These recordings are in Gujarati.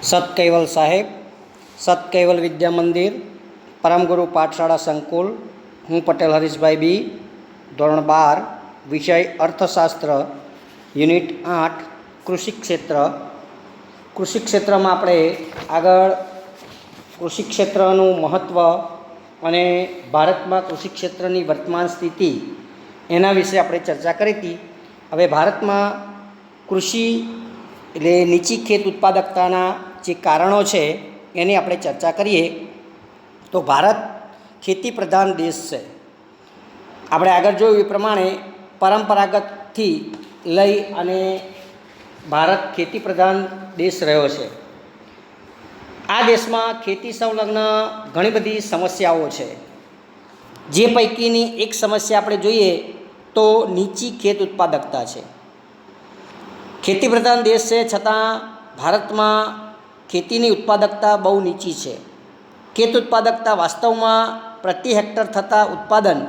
સત સાહેબ, સત વિદ્યા મંદિર, પરમગુરુ પાઠશાળા સંકુલ. હું પટેલ હરીશભાઈ બી, ધોરણ 12, વિષય અર્થશાસ્ત્ર, યુનિટ 8, કૃષિ ક્ષેત્ર. કૃષિ ક્ષેત્રમાં આપણે આગળ કૃષિ ક્ષેત્રનું મહત્ત્વ અને ભારતમાં કૃષિ ક્ષેત્રની વર્તમાન સ્થિતિ એના વિશે આપણે ચર્ચા કરી હતી. હવે ભારતમાં કૃષિ એટલે નીચી ખેત ઉત્પાદકતાના જે કારણો છે એની આપણે ચર્ચા કરીએ. તો ભારત ખેતી પ્રધાન દેશ છે. આપણે આગળ જોયું એ પ્રમાણે પરંપરાગતથી લઈ અને ભારત ખેતી પ્રધાન દેશ રહ્યો છે. આ દેશમાં ખેતી સંલગ્ન ઘણી બધી સમસ્યાઓ છે. જે પૈકીની એક સમસ્યા આપણે જોઈએ તો નીચી ખેત ઉત્પાદકતા છે. ખેતી પ્રધાન દેશ છે છતાં ભારતમાં ખેતીની ઉત્પાદકતા બહુ નીચી છે. ખેત ઉત્પાદકતા વાસ્તવમાં પ્રતિ હેક્ટર થતા ઉત્પાદન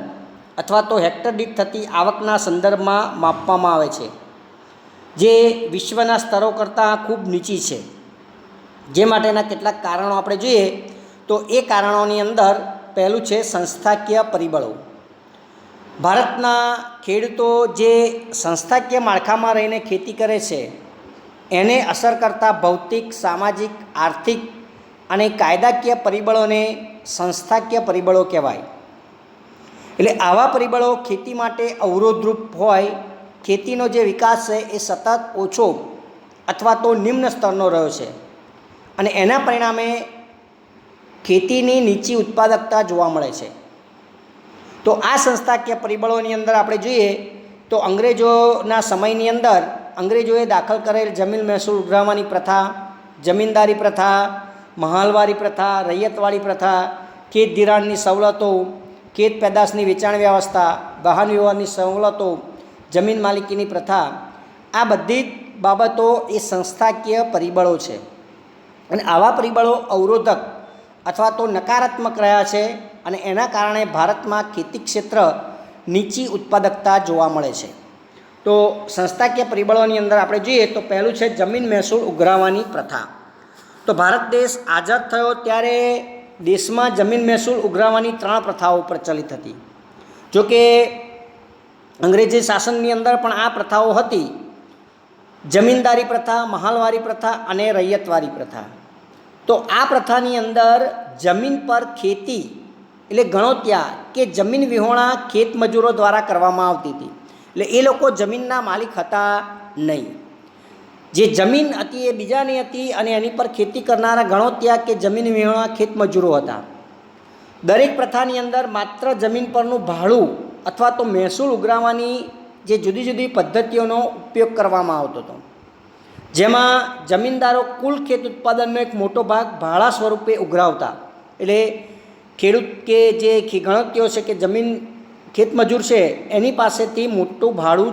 અથવા તો હેક્ટર દીઠ થતી આવકના સંદર્ભમાં માપવામાં આવે છે, જે વિશ્વના સ્તરો કરતાં ખૂબ નીચી છે. જે માટેના કેટલાક કારણો આપણે જોઈએ તો એ કારણોની અંદર પહેલું છે સંસ્થાકીય પરિબળો. ભારતના ખેડૂતો જે સંસ્થાકીય માળખામાં રહીને ખેતી કરે છે એને અસર કરતા ભૌતિક, સામાજિક, આર્થિક અને કાયદાકીય પરિબળોને સંસ્થાકીય પરિબળો કહેવાય. એટલે આવા પરિબળો ખેતી માટે અવરોધરૂપ હોય. ખેતીનો જે વિકાસ છે એ સતત ઓછો અથવા તો નિમ્ન સ્તરનો રહ્યો છે અને એના પરિણામે ખેતીની નીચી ઉત્પાદકતા જોવા મળે છે. તો આ સંસ્થાકીય પરિબળોની અંદર આપણે જોઈએ તો અંગ્રેજોના સમયની અંદર અંગ્રેજોએ દાખલ કરેલ જમીન મહેસૂલ ઉઘરાવવાની પ્રથા, જમીનદારી પ્રથા, મહાલવારી પ્રથા, રૈયતવાળી પ્રથા, ખેત ધિરાણની સવલતો, ખેત પેદાશની વેચાણ વ્યવસ્થા, વાહન વ્યવહારની સવલતો, જમીન માલિકીની પ્રથા, આ બધી જ બાબતો એ સંસ્થાકીય પરિબળો છે. અને આવા પરિબળો અવરોધક અથવા તો નકારાત્મક રહ્યા છે અને એના કારણે ભારતમાં ખેતી ક્ષેત્ર નીચી ઉત્પાદકતા જોવા મળે છે. તો સંસ્થાકીય પરિબળોની અંદર આપણે જોઈએ તો પહેલું છે જમીન મહેસૂલ ઉઘરાવવાની પ્રથા. તો ભારત દેશ આઝાદ થયો ત્યારે દેશમાં જમીન મહેસૂલ ઉઘરાવવાની 3 પ્રથાઓ પ્રચલિત હતી. જોકે અંગ્રેજી શાસનની અંદર પણ આ પ્રથાઓ હતી: જમીનદારી પ્રથા, મહાલવારી પ્રથા અને રૈયતવારી પ્રથા. તો આ પ્રથાની અંદર જમીન પર ખેતી એટલે ગણોત્યા કે જમીન વિહોણા ખેત મજૂરો દ્વારા કરવામાં આવતી હતી. એટલે એ લોકો જમીનના માલિક હતા નહીં. જે જમીન હતી એ બીજાની હતી અને એની પર ખેતી કરનારા ગણોત્યા કે જમીન વિહોણા ખેત મજૂરો હતા. દરેક પ્રથાની અંદર માત્ર જમીન પરનું ભાડું અથવા તો મહેસૂલ ઉઘરાવવાની જે જુદી જુદી પદ્ધતિઓનો ઉપયોગ કરવામાં આવતો હતો, જેમાં જમીનદારો કુલ ખેત ઉત્પાદનનો એક મોટો ભાગ ભાડા સ્વરૂપે ઉઘરાવતા. એટલે ખેડૂત કે જે ગણતરીઓ છે કે જમીન ખેતમજૂર છે એની પાસેથી મોટું ભાડું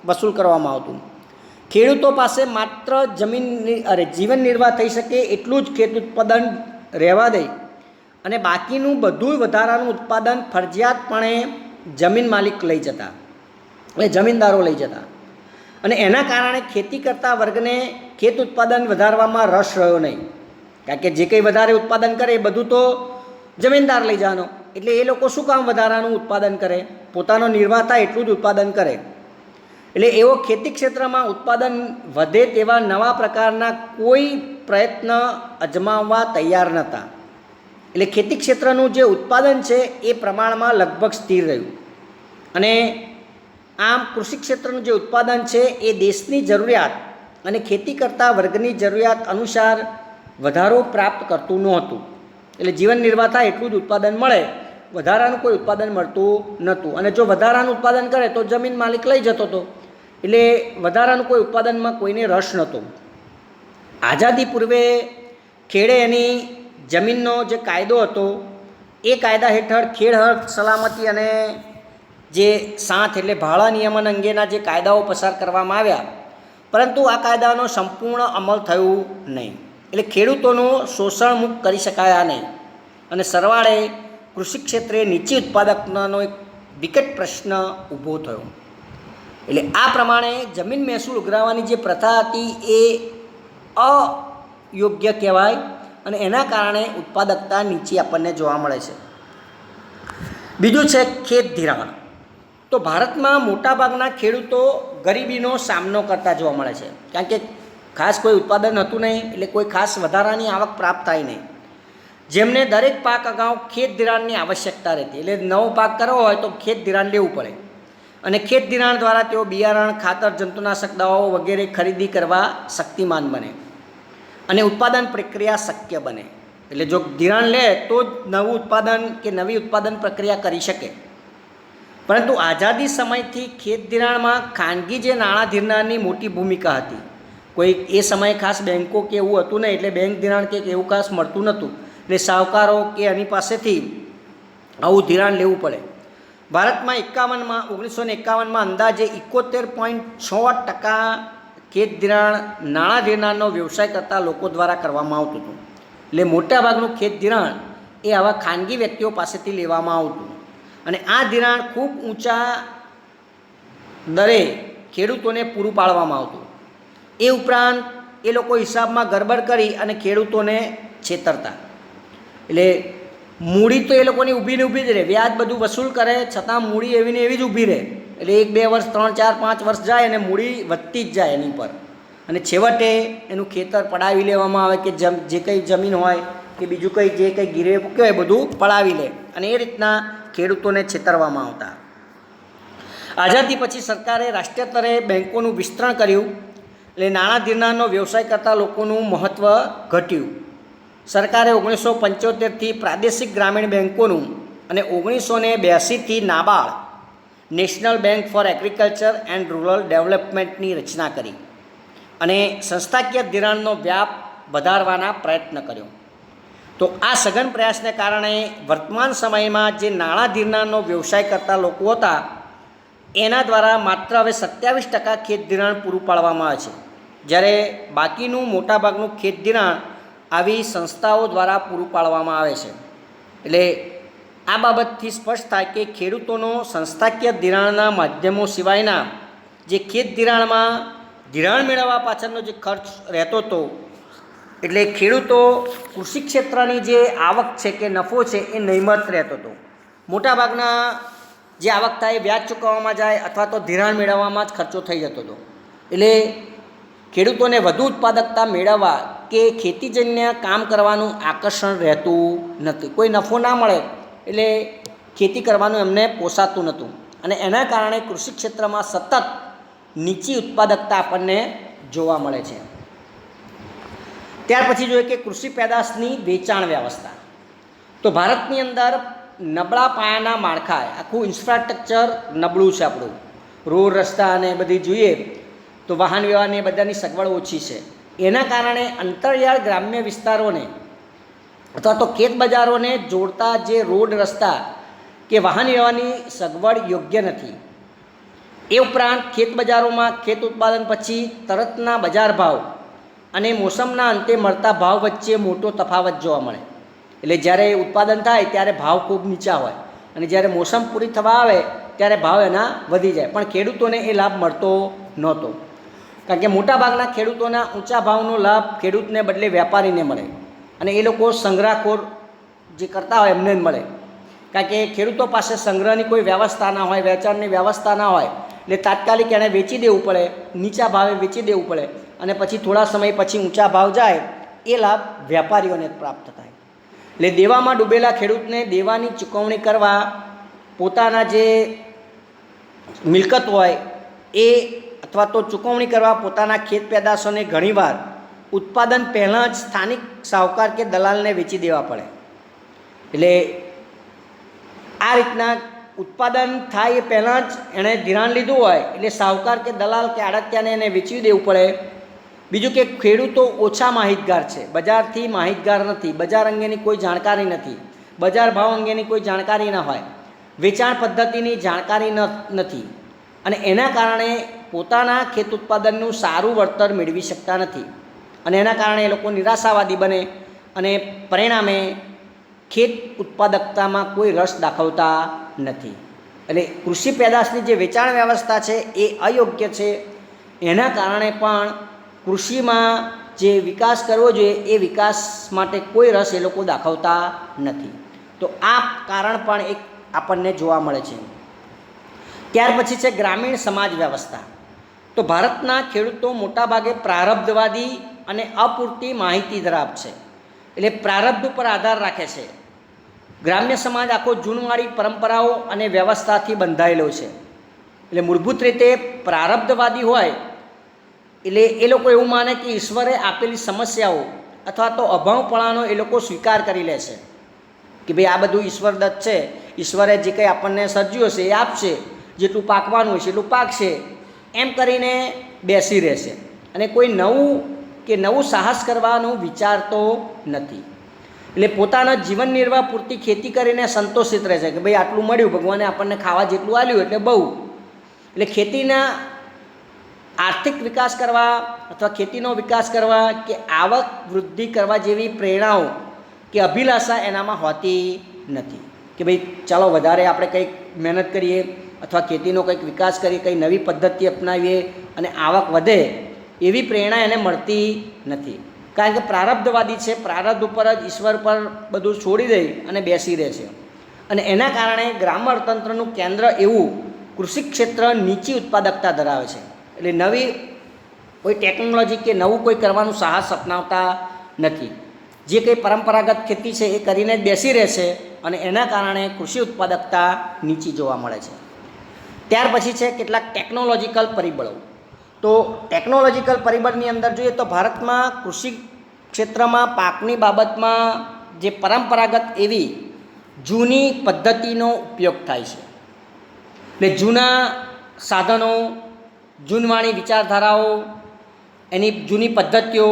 વસૂલ કરવામાં આવતું. ખેડૂતો પાસે માત્ર જીવન નિર્વાહ થઈ શકે એટલું જ ખેત ઉત્પાદન રહેવા દે અને બાકીનું બધું વધારાનું ઉત્પાદન ફરજિયાતપણે જમીન માલિક લઈ જતા, એટલે જમીનદારો લઈ જતા. અને એના કારણે ખેતી કરતા વર્ગને ખેત ઉત્પાદન વધારવામાં રસ રહ્યો નહીં, કારણ કે જે કંઈ વધારે ઉત્પાદન કરે એ બધું તો જમીનદાર લઈ જવાનો. એટલે એ લોકો શું કામ વધારાનું ઉત્પાદન કરે? પોતાનો નિર્વાહ થાય એટલું જ ઉત્પાદન કરે. એટલે એવો ખેતી ક્ષેત્રમાં ઉત્પાદન વધે તેવા નવા પ્રકારના કોઈ પ્રયત્ન અજમાવવા તૈયાર નહોતા. એટલે ખેતી ક્ષેત્રનું જે ઉત્પાદન છે એ પ્રમાણમાં લગભગ સ્થિર રહ્યું. અને આમ કૃષિ ક્ષેત્રનું જે ઉત્પાદન છે એ દેશની જરૂરિયાત અને ખેતી કરતા વર્ગની જરૂરિયાત અનુસાર વધારો પ્રાપ્ત કરતું નહોતું. એટલે જીવન નિર્વાહ થાય એટલું જ ઉત્પાદન મળે, વધારાનું કોઈ ઉત્પાદન મળતું નહોતું. અને જો વધારાનું ઉત્પાદન કરે તો જમીન માલિક લઈ જતો હતો. એટલે વધારાનું કોઈ ઉત્પાદનમાં કોઈને રસ નહોતો. આઝાદી પૂર્વે ખેડે એની જમીનનો જે કાયદો હતો એ કાયદા હેઠળ ખેડ હક, સલામતી અને જે સાથ એટલે ભાડા નિયમન અંગેના જે કાયદાઓ પસાર કરવામાં આવ્યા, પરંતુ આ કાયદાનો સંપૂર્ણ અમલ થયું નહીં. એટલે ખેડૂતોનું શોષણ મુક્ત કરી શકાયા નહીં અને સરવાળે કૃષિ ક્ષેત્રે નીચી ઉત્પાદકતાનો એક વિકટ પ્રશ્ન ઊભો થયો. એટલે આ પ્રમાણે જમીન મહેસૂલ ઉઘરાવવાની જે પ્રથા હતી એ યોગ્ય કહેવાય અને એના કારણે ઉત્પાદકતા નીચી આપણને જોવા મળે છે. બીજું છે ખેત ધિરાણ. તો ભારતમાં મોટાભાગના ખેડૂતો ગરીબીનો સામનો કરતા જોવા મળે છે, કારણ કે ખાસ કોઈ ઉત્પાદન હતું નહીં, એટલે કોઈ ખાસ વધારાની આવક પ્રાપ્ત થાય નહીં. જેમને દરેક પાક અગાઉ ખેત ધિરાણની આવશ્યકતા રહેતી, એટલે નવો પાક કરવો હોય તો ખેત ધિરાણ લેવું પડે અને ખેત ધિરાણ દ્વારા તેઓ બિયારણ, ખાતર, જંતુનાશક દવાઓ વગેરે ખરીદી કરવા શક્તિમાન બને અને ઉત્પાદન પ્રક્રિયા શક્ય બને. એટલે જો ધિરાણ લે તો જ નવું ઉત્પાદન કે નવી ઉત્પાદન પ્રક્રિયા કરી શકે. પરંતુ આઝાદી સમયથી ખેત ધિરાણમાં ખાનગી જે નાણાં ધીરનારની મોટી ભૂમિકા હતી. કોઈ એ સમયે ખાસ બેન્કો કે એવું હતું નહીં, એટલે બેંક ધિરાણ કે એવું ખાસ મળતું નહોતું, એટલે સાહુકારો કે એની પાસેથી આવું ધિરાણ લેવું પડે. ભારતમાં 1951માં અંદાજે 71.6% ખેત ધિરાણ નાણાં ધીરનારનો વ્યવસાય કરતા લોકો દ્વારા કરવામાં આવતું હતું. એટલે મોટાભાગનું ખેત ધિરાણ એ આવા ખાનગી વ્યક્તિઓ પાસેથી લેવામાં આવતું અને આ ધિરાણ ખૂબ ઊંચા દરે ખેડૂતોને પૂરું પાડવામાં આવતું. એ ઉપરાંત એ લોકો હિસાબમાં ગરબડ કરી અને ખેડૂતોને છેતરતા. એટલે મૂડી તો એ લોકોની ઊભીને ઊભી જ રહે, વ્યાજ બધું વસૂલ કરે, છતાં મૂડી એવી ને એવી જ ઊભી રહે. એટલે 1-2 વર્ષ, 3-4-5 વર્ષ જાય અને મૂડી વધતી જ જાય એની પર, અને છેવટે એનું ખેતર પડાવી લેવામાં આવે કે જે કંઈ જમીન હોય કે બીજું કંઈ જે કંઈ ગીરવે મૂક્યું હોય એ બધું પડાવી લે અને એ રીતના ખેડૂતોને છેતરવામાં આવતા. આઝાદી પછી સરકારે રાષ્ટ્રીય સ્તરે બેન્કોનું વિસ્તરણ કર્યું, એટલે નાણાં ધીરનારનો વ્યવસાય કરતા લોકોનું મહત્ત્વ ઘટ્યું. સરકારે 1975થી પ્રાદેશિક ગ્રામીણ બેન્કોનું અને 1982થી NABARD, national bank for agriculture and rural ડેવલપમેન્ટની રચના કરી અને સંસ્થાકીય ધિરાણનો વ્યાપ વધારવાના પ્રયત્ન કર્યો. તો આ સઘન પ્રયાસને કારણે વર્તમાન સમયમાં જે નાણાં ધીરનારનો વ્યવસાય કરતા લોકો હતા એના દ્વારા માત્ર હવે 27% ખેત ધિરાણ પૂરું પાડવામાં આવે છે, જ્યારે બાકીનું મોટાભાગનું ખેત ધિરાણ આવી સંસ્થાઓ દ્વારા પૂરું પાડવામાં આવે છે. એટલે આ બાબતથી સ્પષ્ટ થાય કે ખેડૂતોનો સંસ્થાકીય ધિરાણના માધ્યમો સિવાયના જે ખેત ધિરાણમાં ધિરાણ મેળવવા પાછળનો જે ખર્ચ રહેતો હતો, એટલે ખેડૂતો કૃષિ ક્ષેત્રની જે આવક છે કે નફો છે એ નહિમત રહેતો હતો. મોટાભાગના જે આવક થાય એ વ્યાજ ચૂકવવામાં જાય અથવા તો ધિરાણ મેળવવામાં જ ખર્ચો થઈ જતો હતો. એટલે ખેડૂતોને વધુ ઉત્પાદકતા મેળવવા કે ખેતીજન્ય કામ કરવાનું આકર્ષણ રહેતું નથી. કોઈ નફો ના મળે એટલે ખેતી કરવાનું એમને પોસાતું નહોતું અને એના કારણે કૃષિ ક્ષેત્રમાં સતત નીચી ઉત્પાદકતા આપણને જોવા મળે છે. ત્યાર પછી જોઈએ કે કૃષિ પેદાશની વેચાણ વ્યવસ્થા. તો ભારતની અંદર નબળા પાયાના માળખા, આખું ઇન્ફ્રાસ્ટ્રક્ચર નબળું છે આપણું. રોડ, રસ્તા અને બધી જોઈએ તો વાહન વ્યવહારની બધાની સગવડ ઓછી છે. એના કારણે અંતરિયાળ ગ્રામ્ય વિસ્તારોને અથવા તો ખેત બજારોને જોડતા જે રોડ, રસ્તા કે વાહન વ્યવહારની સગવડ યોગ્ય નથી. એ ઉપરાંત ખેત બજારોમાં ખેત ઉત્પાદન પછી તરતના બજાર ભાવ અને મોસમના અંતે મળતા ભાવ વચ્ચે મોટો તફાવત જોવા મળે. એટલે જ્યારે ઉત્પાદન થાય ત્યારે ભાવ ખૂબ નીચા હોય અને જ્યારે મોસમ પૂરી થવા આવે ત્યારે ભાવ એના વધી જાય, પણ ખેડૂતોને એ લાભ મળતો નહોતો. કારણ કે મોટાભાગના ખેડૂતોના ઊંચા ભાવનો લાભ ખેડૂતને બદલે વેપારીને મળે અને એ લોકો સંગ્રહખોર જે કરતા હોય એમને જ મળે. કારણ કે ખેડૂતો પાસે સંગ્રહની કોઈ વ્યવસ્થા ના હોય, વેચાણની વ્યવસ્થા ના હોય, એટલે તાત્કાલિક એણે વેચી દેવું પડે, નીચા ભાવે વેચી દેવું પડે અને પછી થોડા સમય પછી ઊંચા ભાવ જાય એ લાભ વેપારીઓને પ્રાપ્ત થાય. એટલે દેવામાં ડૂબેલા ખેડૂતને દેવાની ચૂકવણી કરવા પોતાના જે મિલકત હોય એ અથવા તો ચૂકવણી કરવા પોતાના ખેત પેદાશોને ઘણીવાર ઉત્પાદન પહેલાં જ સ્થાનિક સાહુકાર કે દલાલને વેચી દેવા પડે. એટલે આ રીતના ઉત્પાદન થાય એ પહેલાં જ એણે ધિરાણ લીધું હોય એટલે સાહુકાર કે દલાલ કે આડતિયાને એને વેચી દેવું પડે. બીજું કે ખેડૂતો ઓછા માહિતગાર છે, બજારથી માહિતગાર નથી, બજાર અંગેની કોઈ જાણકારી નથી, બજાર ભાવ અંગેની કોઈ જાણકારી ન હોય, વેચાણ પદ્ધતિની જાણકારી નથી અને એના કારણે પોતાના ખેત ઉત્પાદનનું સારું વળતર મેળવી શકતા નથી અને એના કારણે એ લોકો નિરાશાવાદી બને અને પરિણામે ખેત ઉત્પાદકતામાં કોઈ રસ દાખવતા નથી. એટલે કૃષિ પેદાશની જે વેચાણ વ્યવસ્થા છે એ અયોગ્ય છે. એના કારણે પણ કૃષિમાં જે વિકાસ કરવો જોઈએ એ વિકાસ માટે કોઈ રસ એ લોકો દાખવતા નથી. તો આ કારણ પણ એક આપણને જોવા મળે છે. ત્યાર પછી છે ગ્રામીણ સમાજ વ્યવસ્થા. તો ભારતના ખેડૂતો મોટાભાગે પ્રારબ્ધવાદી અને અપૂરતી માહિતી ધરાવે છે, એટલે પ્રારબ્ધ ઉપર આધાર રાખે છે. ગ્રામ્ય સમાજ આખો જૂનવાળી પરંપરાઓ અને વ્યવસ્થાથી બંધાયેલો છે. એટલે મૂળભૂત રીતે પ્રારબ્ધવાદી હોય એટલે એ લોકો એવું માને કે ઈશ્વરે આપેલી સમસ્યાઓ અથવા તો અભાવપણાનો એ લોકો સ્વીકાર કરી લે છે કે ભાઈ આ બધું ઈશ્વર દત્ત છે, ઈશ્વરે જે કંઈ આપણને સર્જ્યું હશે એ આપશે, જેટલું પાકવાનું હશે એટલું પાકશે, એમ કરીને બેસી રહેશે અને કોઈ નવું સાહસ કરવાનો વિચારતો નથી. એટલે પોતાના જીવન નિર્વાહ પૂરતી ખેતી કરીને સંતોષિત રહે છે કે ભાઈ આટલું મળ્યું, ભગવાને આપણને ખાવા જેટલું આપ્યું એટલે બહુ. એટલે ખેતીના આર્થિક વિકાસ કરવા અથવા ખેતીનો વિકાસ કરવા કે આવક વૃદ્ધિ કરવા જેવી પ્રેરણાઓ કે અભિલાષા એનામાં હોતી નથી કે ભાઈ ચાલો વધારે આપણે કંઈક મહેનત કરીએ અથવા ખેતીનો કંઈક વિકાસ કરીએ, કંઈ નવી પદ્ધતિ અપનાવીએ અને આવક વધે, એવી પ્રેરણા એને મળતી નથી. કારણ કે પ્રારબ્ધવાદી છે, પ્રારબ્ધ ઉપર જ ઈશ્વર પર બધું છોડી દે અને બેસી રહે છે. અને એના કારણે ગ્રામ્ય અર્થતંત્રનું કેન્દ્ર એવું કૃષિ ક્ષેત્ર નીચી ઉત્પાદકતા ધરાવે છે. એટલે નવી કોઈ ટેકનોલોજી કે નવું કોઈ કરવાનું સાહસ અપનાવતા નથી. જે કંઈ પરંપરાગત ખેતી છે એ કરીને જ બેસી રહેશે અને એના કારણે કૃષિ ઉત્પાદકતા નીચી જોવા મળે છે. ત્યાર પછી છે કેટલાક ટેકનોલોજીકલ પરિબળો. તો ટેકનોલોજીકલ પરિબળની અંદર જોઈએ તો ભારતમાં કૃષિ ક્ષેત્રમાં પાકની બાબતમાં જે પરંપરાગત એવી જૂની પદ્ધતિનો ઉપયોગ થાય છે. એટલે જૂના સાધનો, જૂનવાણી વિચારધારાઓ, એની જૂની પદ્ધતિઓ,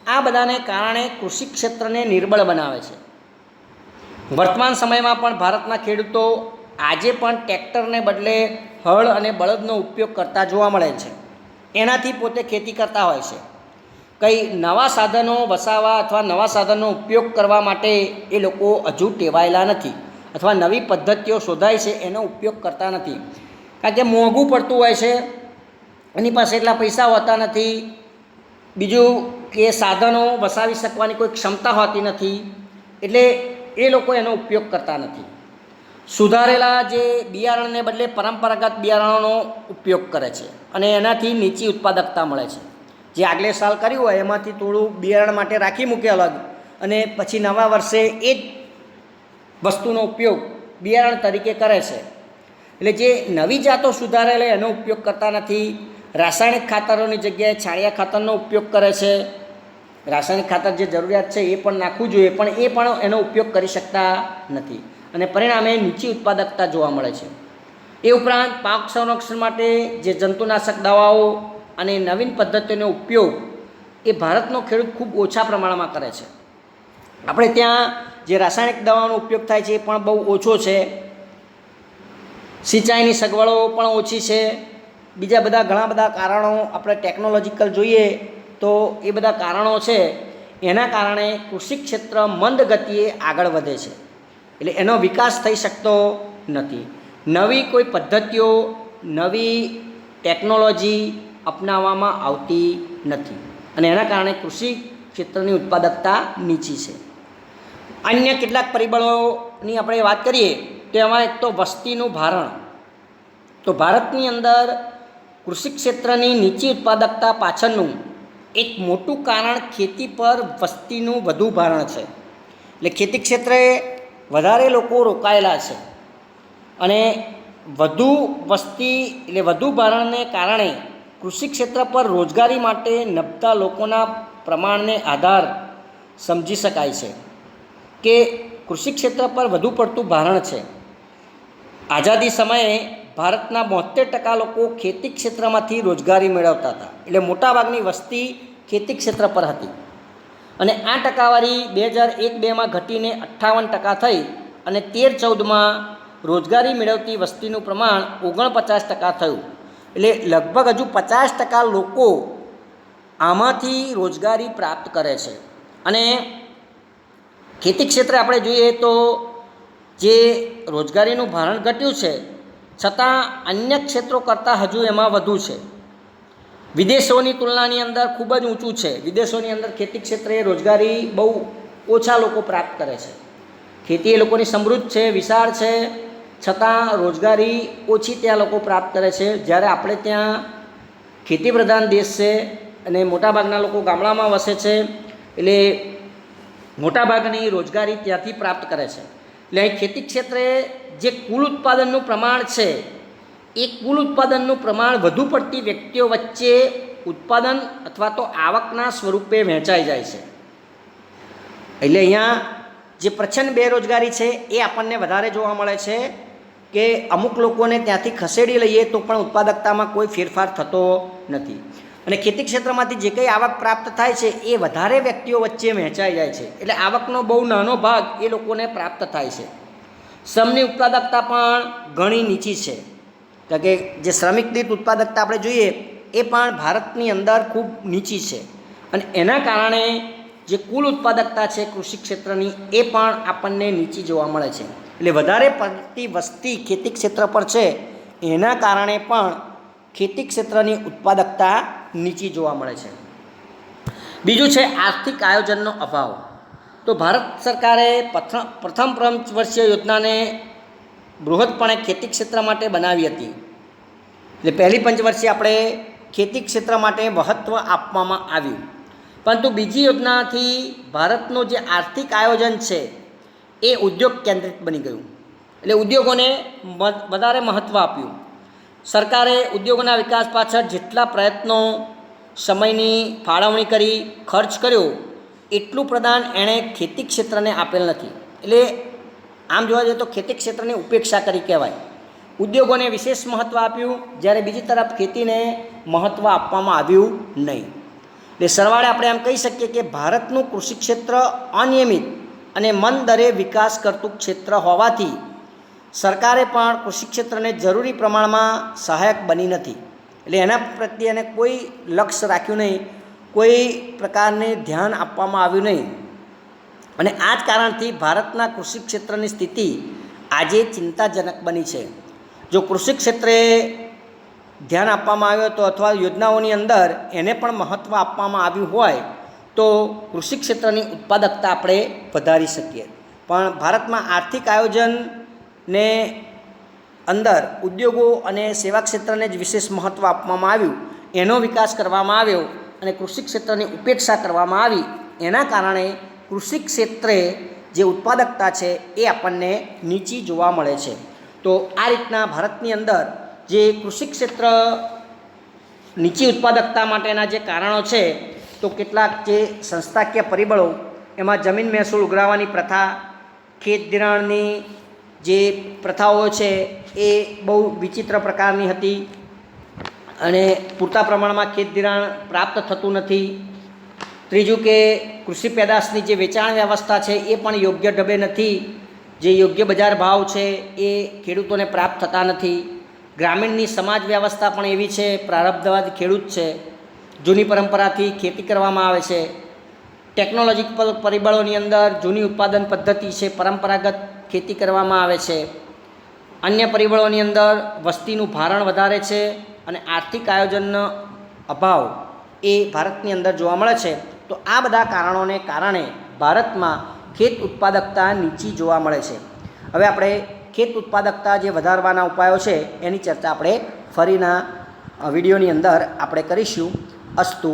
આ બધાને કારણે કૃષિ ક્ષેત્રને નિર્બળ બનાવે છે. વર્તમાન સમયમાં પણ ભારતના ખેડૂતો આજે પણ ટ્રેક્ટરને બદલે હળ અને બળદનો ઉપયોગ કરતા જોવા મળે છે. એનાથી પોતે ખેતી કરતા હોય છે. કંઈ નવા સાધનો વસાવવા અથવા નવા સાધનનો ઉપયોગ કરવા માટે એ લોકો હજુ ટેવાયેલા નથી અથવા નવી પદ્ધતિઓ શોધાય છે એનો ઉપયોગ કરતા નથી. કારણ કે મોંઘું પડતું હોય છે, એની પાસે એટલા પૈસા હોતા નથી, બીજું કે સાધનો વસાવી શકવાની કોઈ ક્ષમતા હોતી નથી, એટલે એ લોકો એનો ઉપયોગ કરતા નથી. સુધારેલા જે બિયારણને બદલે પરંપરાગત બિયારણોનો ઉપયોગ કરે છે અને એનાથી નીચી ઉત્પાદકતા મળે છે. જે આગલે સાલ કર્યું હોય એમાંથી થોડું બિયારણ માટે રાખી મૂકે અલગ અને પછી નવા વર્ષે એ જ વસ્તુનો ઉપયોગ બિયારણ તરીકે કરે છે. એટલે જે નવી જાતો સુધારેલા એનો ઉપયોગ કરતા નથી. રાસાયણિક ખાતરોની જગ્યાએ છાણિયા ખાતરનો ઉપયોગ કરે છે. રાસાયણિક ખાતર જે જરૂરિયાત છે એ પણ નાખવું જોઈએ, પણ એ પણ એનો ઉપયોગ કરી શકતા નથી અને પરિણામે નીચી ઉત્પાદકતા જોવા મળે છે. એ ઉપરાંત પાક સંરક્ષણ માટે જે જંતુનાશક દવાઓ અને નવીન પદ્ધતિઓનો ઉપયોગ એ ભારતનો ખેડૂત ખૂબ ઓછા પ્રમાણમાં કરે છે. આપણે ત્યાં જે રાસાયણિક દવાનો ઉપયોગ થાય છે એ પણ બહુ ઓછો છે. સિંચાઈની સગવડો પણ ઓછી છે. બીજા બધા ઘણા બધા કારણો આપણે ટેકનોલોજીકલ જોઈએ તો એ બધા કારણો છે. એના કારણે કૃષિ ક્ષેત્ર મંદ ગતિએ આગળ વધે છે. એટલે એનો વિકાસ થઈ શકતો નથી. નવી કોઈ પદ્ધતિઓ, નવી ટેકનોલોજી અપનાવવામાં આવતી નથી અને એના કારણે કૃષિ ક્ષેત્રની ઉત્પાદકતા નીચી છે. અન્ય કેટલાક પરિબળોની આપણે વાત કરીએ તો એમાં એક તો વસ્તીનું ભારણ. તો ભારતની અંદર કૃષિ ક્ષેત્રની નીચી ઉત્પાદકતા પાછળનું એક મોટું કારણ ખેતી પર વસ્તીનું વધુ ભારણ છે. એટલે ખેતી ક્ષેત્રે વધારે લોકો રોકાયેલા છે અને વધુ વસ્તી એટલે વધુ ભારણને કારણે કૃષિ ક્ષેત્ર પર રોજગારી માટે નભતા લોકોના પ્રમાણને આધાર સમજી શકાય છે કે કૃષિ ક્ષેત્ર પર વધુ પડતું ભારણ છે. આઝાદી સમયે ભારતના 72% લોકો ખેતી ક્ષેત્રમાંથી રોજગારી મેળવતા હતા. એટલે મોટાભાગની વસ્તી ખેતી ક્ષેત્ર પર હતી અને આ ટકાવારી 2001-2માં ઘટીને 58% થઈ અને 13-14માં રોજગારી મેળવતી વસ્તીનું પ્રમાણ 49% થયું. એટલે લગભગ હજુ 50% લોકો આમાંથી રોજગારી પ્રાપ્ત કરે છે. અને ખેતી ક્ષેત્રે આપણે જોઈએ તો જે રોજગારીનું ભારણ ઘટ્યું છે છતાં અન્ય ક્ષેત્રો કરતાં હજુ એમાં વધુ છે. વિદેશોની તુલનાની અંદર ખૂબ જ ઊંચું છે. વિદેશોની અંદર ખેતી ક્ષેત્રે રોજગારી બહુ ઓછા લોકો પ્રાપ્ત કરે છે. ખેતી એ લોકોની સમૃદ્ધ છે, વિશાળ છે, છતાં રોજગારી ઓછી ત્યાં લોકો પ્રાપ્ત કરે છે. જ્યારે આપણે ત્યાં ખેતી પ્રધાન દેશ છે અને મોટાભાગના લોકો ગામડામાં વસે છે, એટલે મોટાભાગની રોજગારી ત્યાંથી પ્રાપ્ત કરે છે. એટલે અહીં ખેતી ક્ષેત્રે જે કુલ ઉત્પાદનનું પ્રમાણ છે એ કુલ ઉત્પાદનનું પ્રમાણ વધુ પડતી વ્યક્તિઓ વચ્ચે ઉત્પાદન અથવા તો આવકના સ્વરૂપે વહેંચાઈ જાય છે. એટલે અહીંયા જે પ્રચંડ બેરોજગારી છે એ આપણને વધારે જોવા મળે છે કે અમુક લોકોને ત્યાંથી ખસેડી લઈએ તો પણ ઉત્પાદકતામાં કોઈ ફેરફાર થતો નથી. અને ખેતી ક્ષેત્રમાંથી જે કંઈ આવક પ્રાપ્ત થાય છે એ વધારે વ્યક્તિઓ વચ્ચે વહેંચાઈ જાય છે. એટલે આવકનો બહુ નાનો ભાગ એ લોકોને પ્રાપ્ત થાય છે. શ્રમની ઉત્પાદકતા પણ ઘણી નીચી છે, કારણ કે જે શ્રમિક દીઠ ઉત્પાદકતા આપણે જોઈએ એ પણ ભારતની અંદર ખૂબ નીચી છે. અને એના કારણે જે કુલ ઉત્પાદકતા છે કૃષિ ક્ષેત્રની એ પણ આપણને નીચી જોવા મળે છે. એટલે વધારે પડતી વસ્તી ખેતી ક્ષેત્ર પર છે એના કારણે પણ ખેતી ક્ષેત્રની ઉત્પાદકતા નીચી જોવા મળે છે. બીજું છે આર્થિક આયોજનનો અભાવ. તો ભારત સરકારે પ્રથમ પંચવર્ષીય યોજનાને બૃહદપણે ખેતી ક્ષેત્ર માટે બનાવી હતી. એટલે પહેલી પંચવર્ષીય આપણે ખેતી ક્ષેત્ર માટે મહત્ત્વ આપવામાં આવ્યું, પરંતુ બીજી યોજનાથી ભારતનું જે આર્થિક આયોજન છે એ ઉદ્યોગ કેન્દ્રિત બની ગયું. એટલે ઉદ્યોગોને વધારે મહત્ત્વ આપ્યું. સરકારે ઉદ્યોગોના વિકાસ પાછળ જેટલા પ્રયત્નો, સમયની ફાળવણી કરી, ખર્ચ કર્યો એટલું પ્રદાન એણે ખેતી ક્ષેત્રને આપેલ નથી. એટલે આમ જોવા જઈએ તો ખેતી ક્ષેત્રની ઉપેક્ષા કરી કહેવાય. ઉદ્યોગોને વિશેષ મહત્ત્વ આપ્યું, જ્યારે બીજી તરફ ખેતીને મહત્ત્વ આપવામાં આવ્યું નહીં. એટલે સરવાળે આપણે એમ કહી શકીએ કે ભારતનું કૃષિ ક્ષેત્ર અનિયમિત અને મંદ દરે વિકાસ કરતું ક્ષેત્ર હોવાથી સરકારે પણ કૃષિ ક્ષેત્રને જરૂરી પ્રમાણમાં સહાયક બની નથી. એટલે એના પ્રત્યે એને કોઈ લક્ષ્ય રાખ્યું નહીં, કોઈ પ્રકારને ધ્યાન આપવામાં આવ્યું નહીં. અને આ જ કારણથી ભારતના કૃષિ ક્ષેત્રની સ્થિતિ આજે ચિંતાજનક બની છે. જો કૃષિ ક્ષેત્રે ધ્યાન આપવામાં આવ્યું હતો અથવા યોજનાઓની અંદર એને પણ મહત્ત્વ આપવામાં આવ્યું હોય તો કૃષિ ક્ષેત્રની ઉત્પાદકતા આપણે વધારી શકીએ. પણ ભારતમાં આર્થિક આયોજનને અંદર ઉદ્યોગો અને સેવા ક્ષેત્રને જ વિશેષ મહત્ત્વ આપવામાં આવ્યું, એનો વિકાસ કરવામાં આવ્યો અને કૃષિ ક્ષેત્રની ઉપેક્ષા કરવામાં આવી. એના કારણે કૃષિ ક્ષેત્રે જે ઉત્પાદકતા છે એ આપણને નીચી જોવા મળે છે. તો આ રીતના ભારતની અંદર જે કૃષિ ક્ષેત્ર નીચી ઉત્પાદકતા માટેના જે કારણો છે, તો કેટલાક જે સંસ્થાકીય પરિબળો, એમાં જમીન મહેસૂલ ઉઘરાવવાની પ્રથા, ખેત ધિરાણની જે પ્રથાઓ છે એ બહુ વિચિત્ર પ્રકારની હતી અને પૂરતા પ્રમાણમાં ખેત ધિરાણ પ્રાપ્ત થતું નથી. ત્રીજું કે કૃષિ પેદાશની જે વેચાણ વ્યવસ્થા છે એ પણ યોગ્ય ઢબે નથી. જે યોગ્ય બજાર ભાવ છે એ ખેડૂતોને પ્રાપ્ત થતા નથી. ગ્રામીણની સમાજ વ્યવસ્થા પણ એવી છે, પ્રારબ્ધવાદ ખેડૂત છે, જૂની પરંપરાથી ખેતી કરવામાં આવે છે. ટેકનોલોજીકલ પરિબળોની અંદર જૂની ઉત્પાદન પદ્ધતિ છે, પરંપરાગત ખેતી કરવામાં આવે છે. અન્ય પરિબળોની અંદર વસ્તીનું ભારણ વધારે છે અને આર્થિક આયોજનનો અભાવ એ ભારતની અંદર જોવા મળે છે. તો આ બધા કારણોને કારણે ભારતમાં ખેત ઉત્પાદકતા નીચી જોવા મળે છે. હવે આપણે ખેત ઉત્પાદકતા જે વધારવાના ઉપાયો છે એની ચર્ચા આપણે ફરીના વિડીયોની અંદર આપણે કરીશું. અસ્તુ.